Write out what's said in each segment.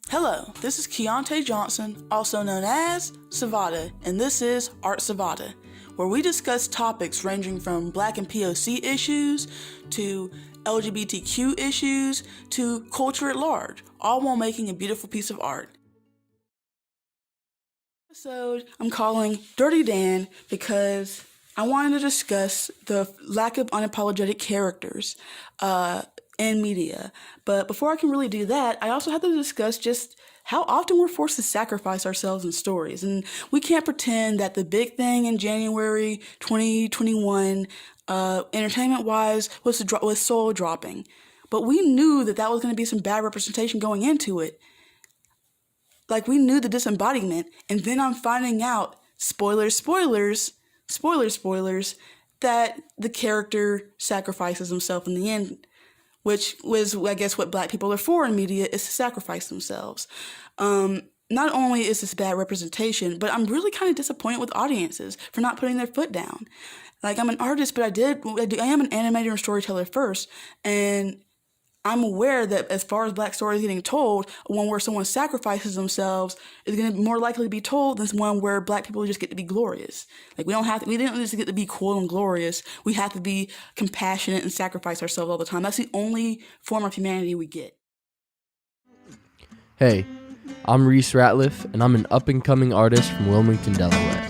Hello, this is Keontae Johnson, also known as Savata, and this is Art Savata, where we discuss topics ranging from Black and POC issues to LGBTQ issues to culture at large, all while making a beautiful piece of art. This episode I'm calling Dirty Dan because I wanted to discuss the lack of unapologetic characters in media. But before I can really do that, I also have to discuss just how often we're forced to sacrifice ourselves in stories. And we can't pretend that the big thing in January 2021, entertainment-wise, was soul dropping. But we knew that was going to be some bad representation going into it. Like, we knew the disembodiment, and then I'm finding out, spoilers, that the character sacrifices himself in the end, which was, I guess, what Black people are for in media, is to sacrifice themselves. Not only is this bad representation, but I'm really kind of disappointed with audiences for not putting their foot down. Like, I'm an artist, but I am an animator and storyteller first, and I'm aware that as far as Black stories getting told, one where someone sacrifices themselves is going to more likely to be told than one where Black people just get to be glorious. Like, we didn't just get to be cool and glorious. We have to be compassionate and sacrifice ourselves all the time. That's the only form of humanity we get. Hey, I'm Reese Ratliff, and I'm an up-and-coming artist from Wilmington, Delaware.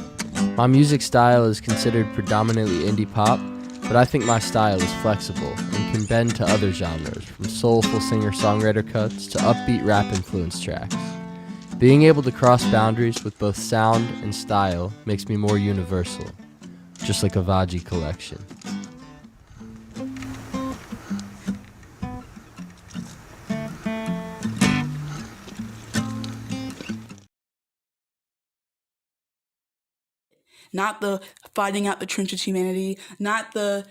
My music style is considered predominantly indie pop, but I think my style is flexible and can bend to other genres, from soulful singer-songwriter cuts to upbeat rap-influenced tracks. Being able to cross boundaries with both sound and style makes me more universal, just like a Vaji collection. Not the fighting out the trenches humanity, not the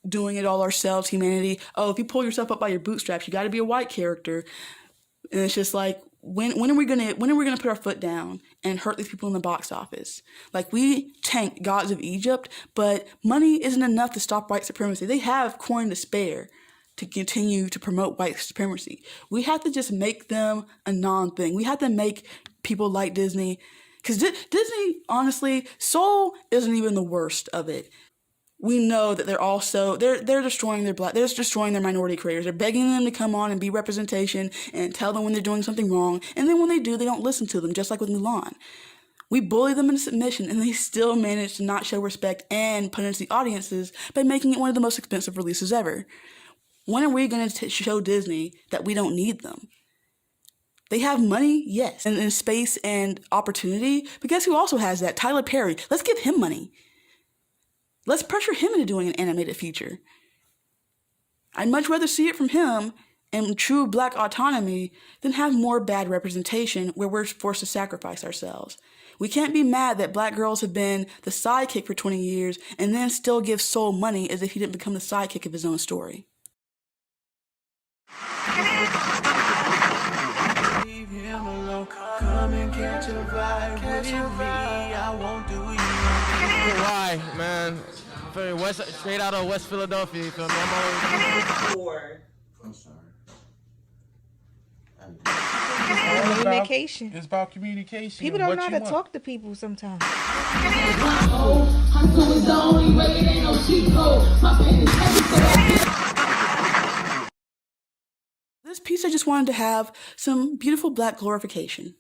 doing it all ourselves humanity. Oh, if you pull yourself up by your bootstraps, you got to be a white character. And it's just like, when are we gonna put our foot down and hurt these people in the box office? Like, we tank Gods of Egypt, but money isn't enough to stop white supremacy. They have coin to spare to continue to promote white supremacy. We have to just make them a non-thing. We have to make people like Disney. Because Disney, honestly, Soul isn't even the worst of it. We know that they're destroying they're destroying their minority creators. They're begging them to come on and be representation and tell them when they're doing something wrong. And then when they do, they don't listen to them, just like with Mulan. We bully them into submission, and they still manage to not show respect and punish the audiences by making it one of the most expensive releases ever. When are we going to show Disney that we don't need them? They have money, yes, and space and opportunity, but guess who also has that? Tyler Perry. Let's give him money. Let's pressure him into doing an animated feature. I'd much rather see it from him and true Black autonomy than have more bad representation where we're forced to sacrifice ourselves. We can't be mad that Black girls have been the sidekick for 20 years and then still give Soul money as if he didn't become the sidekick of his own story. Come and catch a vibe with me, I won't do you. Why, man? Straight out of West Philadelphia, you feel me? I'm sorry. Communication. It's about communication. People don't know how to talk to people sometimes. This piece, I just wanted to have some beautiful Black glorification.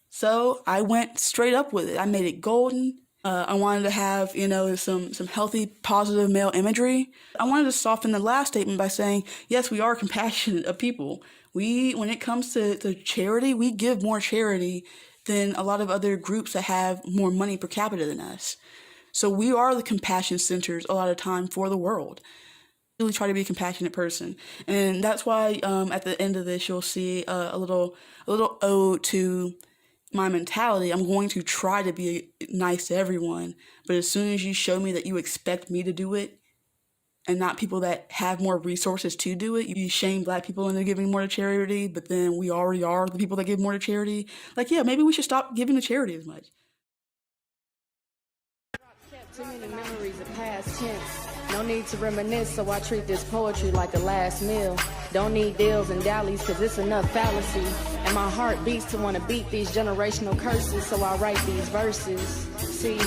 So I went straight up with it. I made it golden. I wanted to have, some healthy, positive male imagery. I wanted to soften the last statement by saying, yes, we are compassionate of people. When it comes to charity, we give more charity than a lot of other groups that have more money per capita than us. So we are the compassion centers a lot of time for the world. Really try to be a compassionate person, and that's why at the end of this you'll see a little ode to my mentality. I'm going to try to be nice to everyone, but as soon as you show me that you expect me to do it and not people that have more resources to do it, you shame Black people into giving more to charity, but then we already are the people that give more to charity. Like, yeah, maybe we should stop giving to charity as much. Too many memories of past tense. No need to reminisce, so I treat this poetry like a last meal. Don't need deals and dallies, cause it's enough fallacy. And my heart beats to wanna beat these generational curses, so I write these verses. See,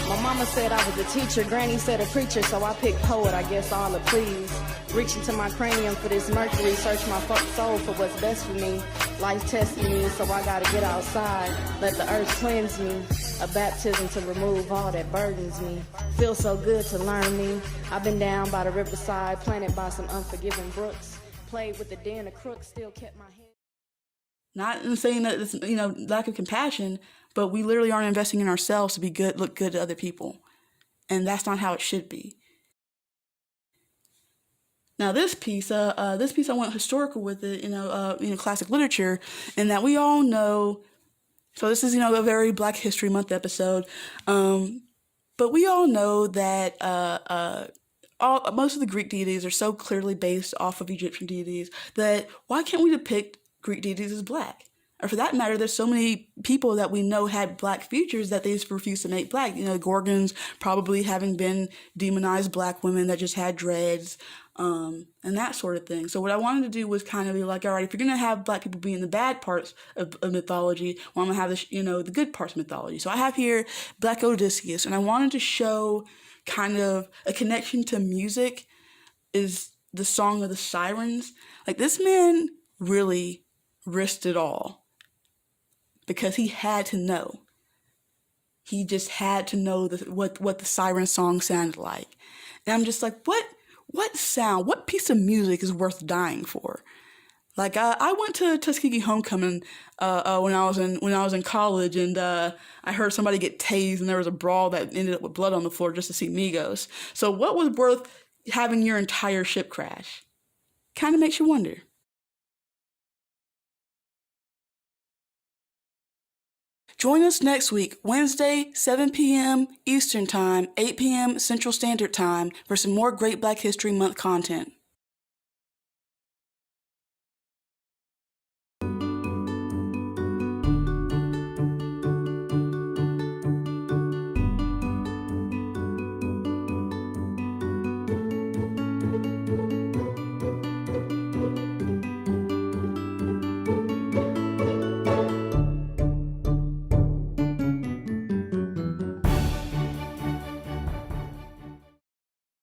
my mama said I was a teacher, granny said a preacher, so I picked poet, I guess all it please. Reach into my cranium for this mercury, search my soul for what's best for me. Life testing me, so I gotta get outside, let the earth cleanse me. A baptism to remove all that burdens me. Feels so good to learn me. I've been down by the riverside, planted by some unforgiving brooks. Played with the den of crooks, still kept my head. Not in saying that it's, lack of compassion, but we literally aren't investing in ourselves to be good, look good to other people. And that's not how it should be. Now this piece I went historical with it, classic literature, and that we all know. So this is, a very Black History Month episode, but we all know that most of the Greek deities are so clearly based off of Egyptian deities that why can't we depict Greek deities as Black? Or for that matter, there's so many people that we know had Black features that they just refuse to make Black. Gorgons probably having been demonized Black women that just had dreads, and that sort of thing. So what I wanted to do was kind of be like, all right, if you're going to have Black people be in the bad parts of mythology, well, I'm going to have the good parts of mythology. So I have here Black Odysseus, and I wanted to show kind of a connection to music is the Song of the Sirens. Like, this man really risked it all because he had to know. He just had to know what the siren song sounded like. And I'm just like, what piece of music is worth dying for? Like, I went to Tuskegee Homecoming when I was in college, and I heard somebody get tased, and there was a brawl that ended up with blood on the floor just to see Migos. So what was worth having your entire ship crash? Kind of makes you wonder. Join us next week, Wednesday, 7 p.m. Eastern Time, 8 p.m. Central Standard Time, for some more great Black History Month content.